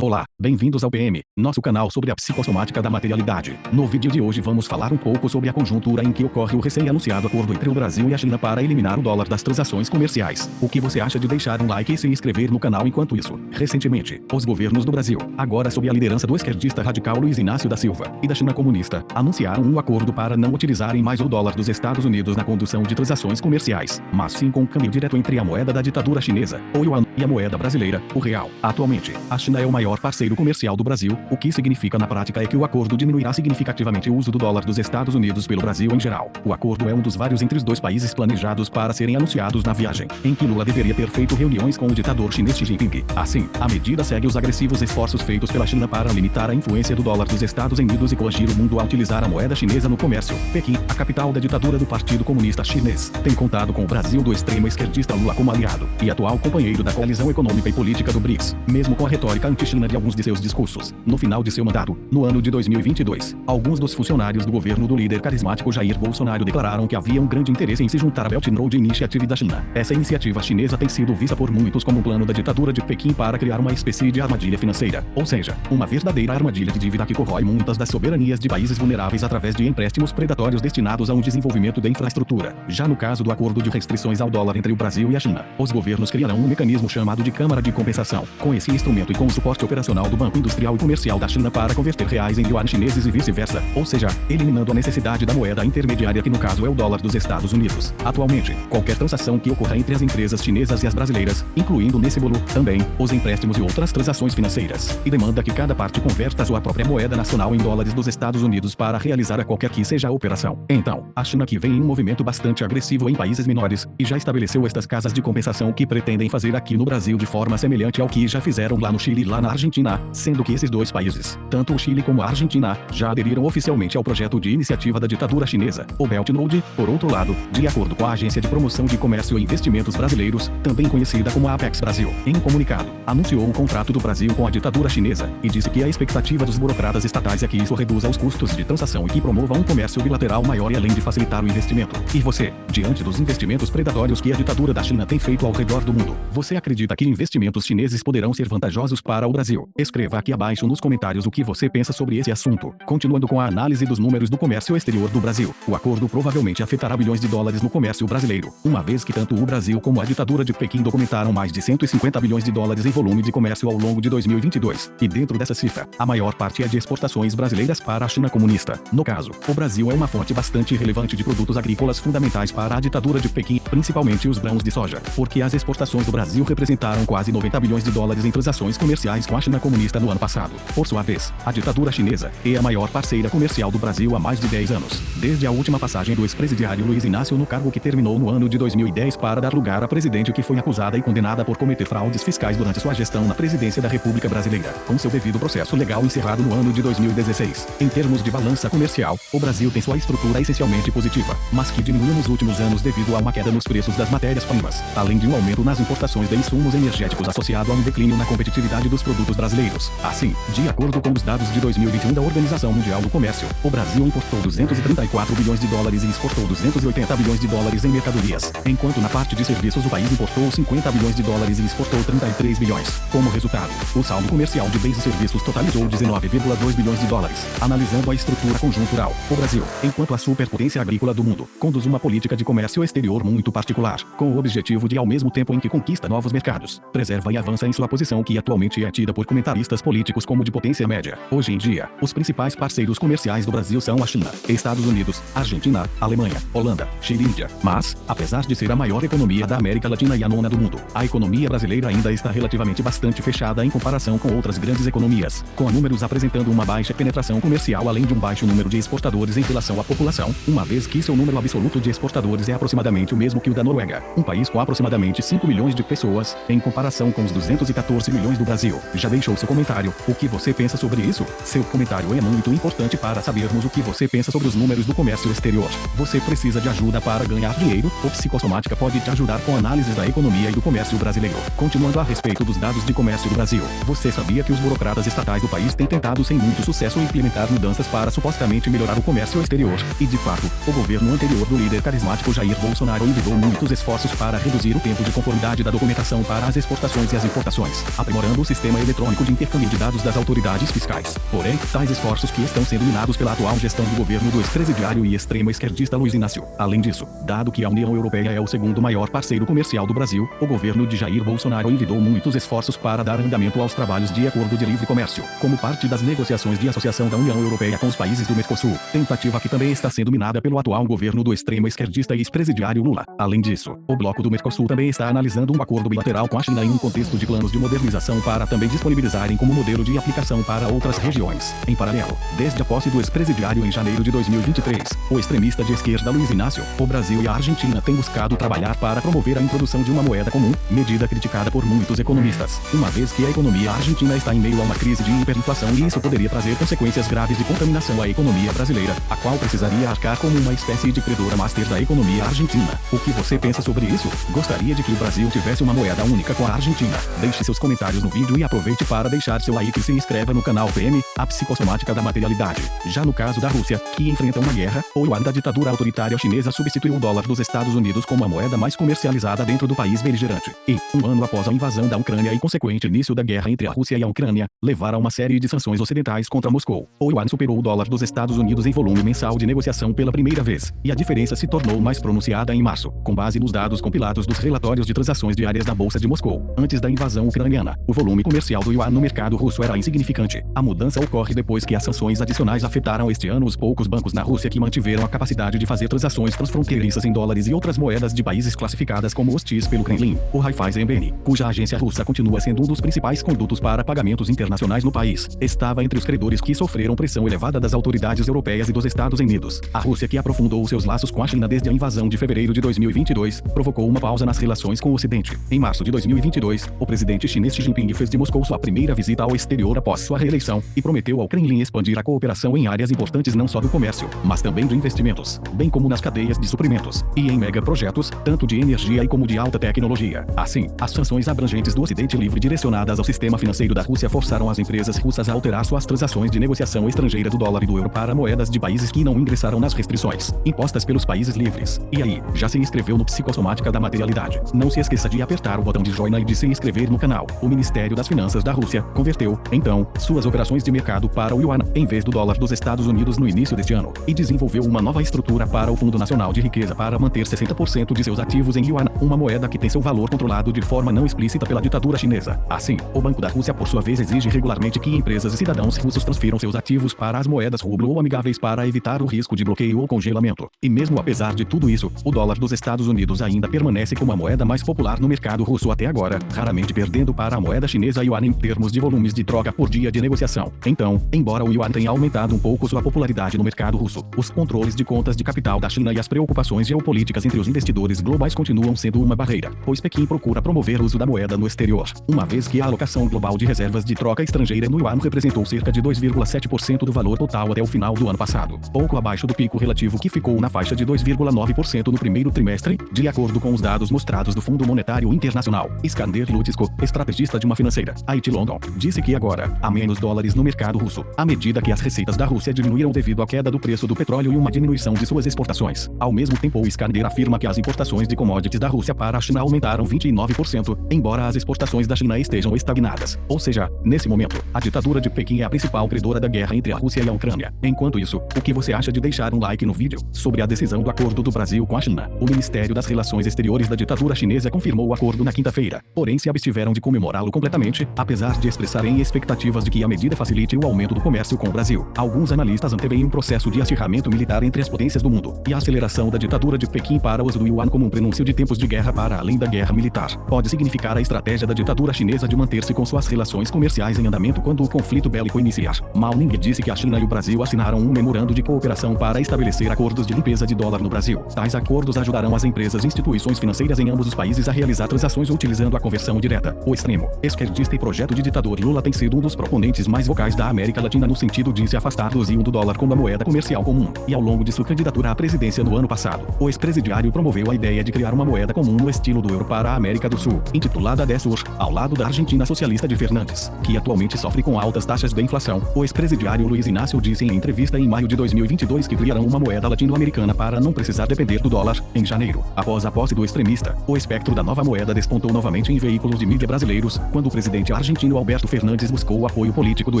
Olá, bem-vindos ao PM, nosso canal sobre a psicossomática da materialidade. No vídeo de hoje vamos falar um pouco sobre a conjuntura em que ocorre o recém-anunciado acordo entre o Brasil e a China para eliminar o dólar das transações comerciais. O que você acha de deixar um like e se inscrever no canal enquanto isso? Recentemente, os governos do Brasil, agora sob a liderança do esquerdista radical Luiz Inácio da Silva, e da China comunista, anunciaram um acordo para não utilizarem mais o dólar dos Estados Unidos na condução de transações comerciais, mas sim com um câmbio direto entre a moeda da ditadura chinesa, o yuan, e a moeda brasileira, o real. Atualmente, a China é o maior parceiro comercial do Brasil, o que significa na prática é que o acordo diminuirá significativamente o uso do dólar dos Estados Unidos pelo Brasil em geral. O acordo é um dos vários entre os dois países planejados para serem anunciados na viagem, em que Lula deveria ter feito reuniões com o ditador chinês Xi Jinping. Assim, a medida segue os agressivos esforços feitos pela China para limitar a influência do dólar dos Estados Unidos e coagir o mundo a utilizar a moeda chinesa no comércio. Pequim, a capital da ditadura do Partido Comunista Chinês, tem contado com o Brasil do extremo esquerdista Lula como aliado e atual companheiro da coalizão econômica e política do BRICS, mesmo com a retórica anti-China de alguns de seus discursos. No final de seu mandato, no ano de 2022, alguns dos funcionários do governo do líder carismático Jair Bolsonaro declararam que havia um grande interesse em se juntar à Belt and Road Initiative da China. Essa iniciativa chinesa tem sido vista por muitos como um plano da ditadura de Pequim para criar uma espécie de armadilha financeira, ou seja, uma verdadeira armadilha de dívida que corrói muitas das soberanias de países vulneráveis através de empréstimos predatórios destinados a um desenvolvimento da infraestrutura. Já no caso do acordo de restrições ao dólar entre o Brasil e a China, os governos criarão um mecanismo chamado de Câmara de Compensação, com esse instrumento e com o suporte operacional do Banco Industrial e Comercial da China para converter reais em yuan chineses e vice-versa, ou seja, eliminando a necessidade da moeda intermediária que no caso é o dólar dos Estados Unidos. Atualmente, qualquer transação que ocorra entre as empresas chinesas e as brasileiras, incluindo nesse bolo, também, os empréstimos e outras transações financeiras, e demanda que cada parte converta sua própria moeda nacional em dólares dos Estados Unidos para realizar a qualquer que seja a operação. Então, a China que vem em um movimento bastante agressivo em países menores, e já estabeleceu estas casas de compensação que pretendem fazer aqui no Brasil de forma semelhante ao que já fizeram lá no Chile e lá na Argentina, sendo que esses dois países, tanto o Chile como a Argentina, já aderiram oficialmente ao projeto de iniciativa da ditadura chinesa, o Belt and Road. Por outro lado, de acordo com a Agência de Promoção de Comércio e Investimentos Brasileiros, também conhecida como a Apex Brasil, em um comunicado, anunciou um contrato do Brasil com a ditadura chinesa, e disse que a expectativa dos burocratas estatais é que isso reduza os custos de transação e que promova um comércio bilateral maior e além de facilitar o investimento. E você, diante dos investimentos predatórios que a ditadura da China tem feito ao redor do mundo, você acredita que investimentos chineses poderão ser vantajosos para o Brasil? Escreva aqui abaixo nos comentários o que você pensa sobre esse assunto. Continuando com a análise dos números do comércio exterior do Brasil, o acordo provavelmente afetará bilhões de dólares no comércio brasileiro, uma vez que tanto o Brasil como a ditadura de Pequim documentaram mais de 150 bilhões de dólares em volume de comércio ao longo de 2022, e dentro dessa cifra, a maior parte é de exportações brasileiras para a China comunista. No caso, o Brasil é uma fonte bastante relevante de produtos agrícolas fundamentais para a ditadura de Pequim, principalmente os grãos de soja, porque as exportações do Brasil representaram quase 90 bilhões de dólares em transações comerciais com a China comunista no ano passado. Por sua vez, a ditadura chinesa é a maior parceira comercial do Brasil há mais de 10 anos, desde a última passagem do ex-presidiário Luiz Inácio no cargo que terminou no ano de 2010 para dar lugar à presidente que foi acusada e condenada por cometer fraudes fiscais durante sua gestão na presidência da República Brasileira, com seu devido processo legal encerrado no ano de 2016. Em termos de balança comercial, o Brasil tem sua estrutura essencialmente positiva, mas que diminuiu nos últimos anos devido a uma queda nos preços das matérias-primas, além de um aumento nas importações de insumos energéticos associado a um declínio na competitividade dos produtos brasileiros. Assim, de acordo com os dados de 2021 da Organização Mundial do Comércio, o Brasil importou 234 bilhões de dólares e exportou 280 bilhões de dólares em mercadorias, enquanto na parte de serviços o país importou 50 bilhões de dólares e exportou 33 bilhões. Como resultado, o saldo comercial de bens e serviços totalizou 19,2 bilhões de dólares. Analisando a estrutura conjuntural, o Brasil, enquanto a superpotência agrícola do mundo, conduz uma política de comércio exterior muito particular, com o objetivo de, ao mesmo tempo em que conquista novos mercados, preserva e avança em sua posição que atualmente é tida por comentaristas políticos como de potência média. Hoje em dia, os principais parceiros comerciais do Brasil são a China, Estados Unidos, Argentina, Alemanha, Holanda, Chile e Índia. Mas, apesar de ser a maior economia da América Latina e a nona do mundo, a economia brasileira ainda está relativamente bastante fechada em comparação com outras grandes economias, com números apresentando uma baixa penetração comercial além de um baixo número de exportadores em relação à população, uma vez que seu número absoluto de exportadores é aproximadamente o mesmo que o da Noruega, um país com aproximadamente 5 milhões de pessoas, em comparação com os 214 milhões do Brasil. Já deixou seu comentário? O que você pensa sobre isso? Seu comentário é muito importante para sabermos o que você pensa sobre os números do comércio exterior. Você precisa de ajuda para ganhar dinheiro? O Psicossomática pode te ajudar com análises da economia e do comércio brasileiro. Continuando a respeito dos dados de comércio do Brasil, você sabia que os burocratas estatais do país têm tentado sem muito sucesso implementar mudanças para supostamente melhorar o comércio exterior? E de fato, o governo anterior do líder carismático Jair Bolsonaro enviou realizou muitos esforços para reduzir o tempo de conformidade da documentação para as exportações e as importações, aprimorando o sistema eletrônico de intercâmbio de dados das autoridades fiscais. Porém, tais esforços que estão sendo minados pela atual gestão do governo do ex-presidiário e extremo esquerdista Luiz Inácio. Além disso, dado que a União Europeia é o segundo maior parceiro comercial do Brasil, o governo de Jair Bolsonaro envidou muitos esforços para dar andamento aos trabalhos de acordo de livre comércio, como parte das negociações de associação da União Europeia com os países do Mercosul, tentativa que também está sendo minada pelo atual governo do extremo esquerdista e ex-presidiário Lula. Além disso, o bloco do Mercosul também está analisando um acordo bilateral com a China em um contexto de planos de modernização para também disponibilizarem como modelo de aplicação para outras regiões. Em paralelo, desde a posse do ex-presidiário em janeiro de 2023, o extremista de esquerda Luiz Inácio, o Brasil e a Argentina têm buscado trabalhar para promover a introdução de uma moeda comum, medida criticada por muitos economistas, uma vez que a economia argentina está em meio a uma crise de hiperinflação e isso poderia trazer consequências graves de contaminação à economia brasileira, a qual precisaria arcar como uma espécie de credora master da economia argentina. O que você pensa sobre isso? Gostaria de que o Brasil tivesse uma moeda única com a Argentina? Deixe seus comentários no vídeo e aproveite para deixar seu like e se inscreva no canal PM, a psicossomática da materialidade. Já no caso da Rússia, que enfrenta uma guerra, o yuan da ditadura autoritária chinesa substituiu o dólar dos Estados Unidos como a moeda mais comercializada dentro do país beligerante. E, um ano após a invasão da Ucrânia e consequente início da guerra entre a Rússia e a Ucrânia, levaram a uma série de sanções ocidentais contra Moscou. O yuan superou o dólar dos Estados Unidos em volume mensal de negociação pela primeira vez, e a diferença se tornou mais pronunciada em março, com base nos dados compilados dos relatórios de transações diárias da Bolsa de Moscou. Antes da invasão ucraniana, o volume comercial do yuan no mercado russo era insignificante. A mudança ocorre depois que as sanções adicionais afetaram este ano os poucos bancos na Rússia que mantiveram a capacidade de fazer transações transfronteiriças em dólares e outras moedas de países classificadas como hostis pelo Kremlin. O Raiffeisen-BN, cuja agência russa continua sendo um dos principais condutos para pagamentos internacionais no país, estava entre os credores que sofreram pressão elevada das autoridades europeias e dos Estados Unidos. A Rússia, que aprofundou seus laços com a China desde a invasão de fevereiro de 2022, provocou uma pausa nas relações com o Ocidente. Em março de 2022, o presidente chinês Xi Jinping fez de Moscou sua primeira visita ao exterior após sua reeleição e prometeu ao Kremlin expandir a cooperação em áreas importantes não só do comércio, mas também de investimentos, bem como nas cadeias de suprimentos e em megaprojetos, tanto de energia e como de alta tecnologia. Assim, as sanções abrangentes do Ocidente Livre direcionadas ao sistema financeiro da Rússia forçaram as empresas russas a alterar suas transações de negociação estrangeira do dólar e do euro para moedas de países que não ingressaram nas restrições impostas pelos países livres. E aí, já se inscreveu no Psicossomática da Materialidade? Não se esqueça de apertar o botão de joinha e de se inscrever no canal. O Ministério das Finanças da Rússia converteu, então, suas operações de mercado para o yuan, em vez do dólar dos Estados Unidos no início deste ano, e desenvolveu uma nova estrutura para o Fundo Nacional de Riqueza para manter 60% de seus ativos em yuan, uma moeda que tem seu valor controlado de forma não explícita pela ditadura chinesa. Assim, o Banco da Rússia, por sua vez, exige regularmente que empresas e cidadãos russos transfiram seus ativos para as moedas rublo ou amigáveis para evitar o risco de bloqueio ou congelamento. E mesmo apesar de tudo isso, o dólar dos Estados Unidos ainda permanece como a moeda mais popular no mercado russo até agora, raramente perdendo para a moeda chinesa yuan em termos de volumes de troca por dia de negociação. Então, embora o yuan tenha aumentado um pouco sua popularidade no mercado russo, os controles de contas de capital da China e as preocupações geopolíticas entre os investidores globais continuam sendo uma barreira, pois Pequim procura promover o uso da moeda no exterior, uma vez que a alocação global de reservas de troca estrangeira no yuan representou cerca de 2,7% do valor total até o final do ano passado, pouco abaixo do pico relativo que ficou na faixa de 2,9% no primeiro trimestre, de acordo com os dados mostrados do Fundo Monetário Internacional. Skander Lutsko, estrategista de uma financeira, IT London, disse que agora há menos dólares no mercado russo, à medida que as receitas da Rússia diminuíram devido à queda do preço do petróleo e uma diminuição de suas exportações. Ao mesmo tempo, o Skander afirma que as importações de commodities da Rússia para a China aumentaram 29%, embora as exportações da China estejam estagnadas. Ou seja, nesse momento, a ditadura de Pequim é a principal credora da guerra entre a Rússia e a Ucrânia. Enquanto isso, o que você acha de deixar um like no vídeo? Sobre a decisão do acordo do Brasil com a China, o Ministério das Relações Exteriores da ditadura chinesa confirmou o acordo na quinta-feira, porém se abstiveram de comemorá-lo completamente, apesar de expressarem expectativas de que a medida facilite o aumento do comércio com o Brasil. Alguns analistas anteveem um processo de acirramento militar entre as potências do mundo, e a aceleração da ditadura de Pequim para o uso do yuan como um prenúncio de tempos de guerra para além da guerra militar. Pode significar a estratégia da ditadura chinesa de manter-se com suas relações comerciais em andamento quando o conflito bélico iniciar. Mao Ning disse que a China e o Brasil assinaram um memorando de cooperação para estabelecer acordos de limpeza de dólar no Brasil. Tais acordos ajudarão as empresas e instituições financeiras em ambos os países a realizar transações utilizando a conversão direta. O extremo esquerdista e projeto de ditador Lula tem sido um dos proponentes mais vocais da América Latina no sentido de se afastar do uso do dólar como a moeda comercial comum. E ao longo de sua candidatura à presidência no ano passado, o ex-presidiário promoveu a ideia de criar uma moeda comum no estilo do euro para a América do Sul, intitulada DESUR, ao lado da Argentina socialista de Fernandes, que atualmente sofre com altas taxas de inflação. O ex-presidiário Luiz Inácio disse em entrevista em maio de 2022 que criarão uma moeda latino-americana para não precisar depender do dólar. Em janeiro janeiro, após a posse do extremista, o espectro da nova moeda despontou novamente em veículos de mídia brasileiros, quando o presidente argentino Alberto Fernandes buscou o apoio político do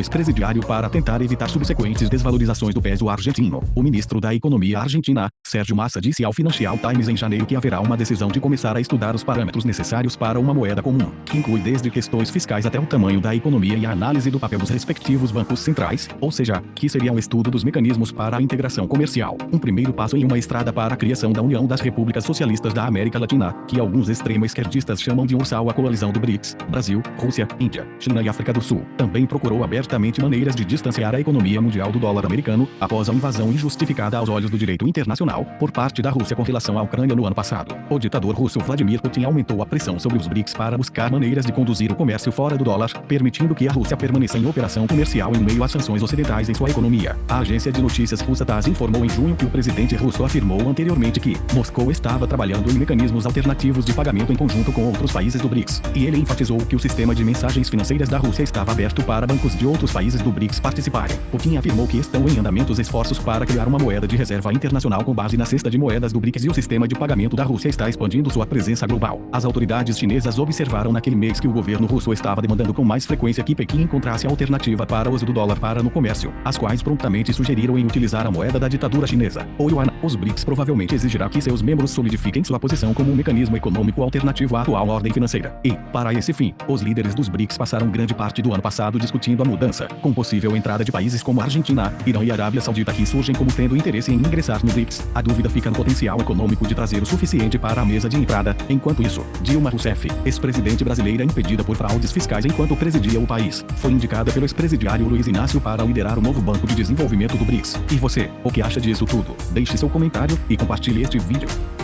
ex-presidiário para tentar evitar subsequentes desvalorizações do peso argentino. O ministro da Economia argentina, Sérgio Massa, disse ao Financial Times em janeiro que haverá uma decisão de começar a estudar os parâmetros necessários para uma moeda comum, que inclui desde questões fiscais até o tamanho da economia e a análise do papel dos respectivos bancos centrais, ou seja, que seria um estudo dos mecanismos para a integração comercial, um primeiro passo em uma estrada para a criação da União das Repúblicas Socialistas da América Latina, que alguns extremo-esquerdistas chamam de URSAL, a coalizão do BRICS, Brasil, Rússia, Índia, China e África do Sul. Também procurou abertamente maneiras de distanciar a economia mundial do dólar americano, após a invasão injustificada aos olhos do direito internacional, por parte da Rússia com relação à Ucrânia no ano passado. O ditador russo Vladimir Putin aumentou a pressão sobre os BRICS para buscar maneiras de conduzir o comércio fora do dólar, permitindo que a Rússia permaneça em operação comercial em meio às sanções ocidentais em sua economia. A agência de notícias russa TASS informou em junho que o presidente russo afirmou anteriormente que Moscou estava trabalhando em mecanismos alternativos de pagamento em conjunto com outros países do BRICS, e ele enfatizou que o sistema de mensagens financeiras da Rússia estava aberto para bancos de outros países do BRICS participarem. Putin afirmou que estão em andamento os esforços para criar uma moeda de reserva internacional com base na cesta de moedas do BRICS, e o sistema de pagamento da Rússia está expandindo sua presença global. As autoridades chinesas observaram naquele mês que o governo russo estava demandando com mais frequência que Pequim encontrasse alternativa para o uso do dólar para no comércio, as quais prontamente sugeriram em utilizar a moeda da ditadura chinesa, o yuan. Os BRICS provavelmente exigirá que seus membros solidifiquem sua posição como um mecanismo econômico alternativo à atual ordem financeira. E, para esse fim, os líderes dos BRICS passaram grande parte do ano passado discutindo a mudança, com possível entrada de países como Argentina, Irã e Arábia Saudita, que surgem como tendo interesse em ingressar no BRICS. A dúvida fica no potencial econômico de trazer o suficiente para a mesa de entrada. Enquanto isso, Dilma Rousseff, ex-presidente brasileira impedida por fraudes fiscais enquanto presidia o país, foi indicada pelo ex-presidiário Luiz Inácio para liderar o novo Banco de Desenvolvimento do BRICS. E você, o que acha disso tudo? Deixe seu comentário e compartilhe este vídeo.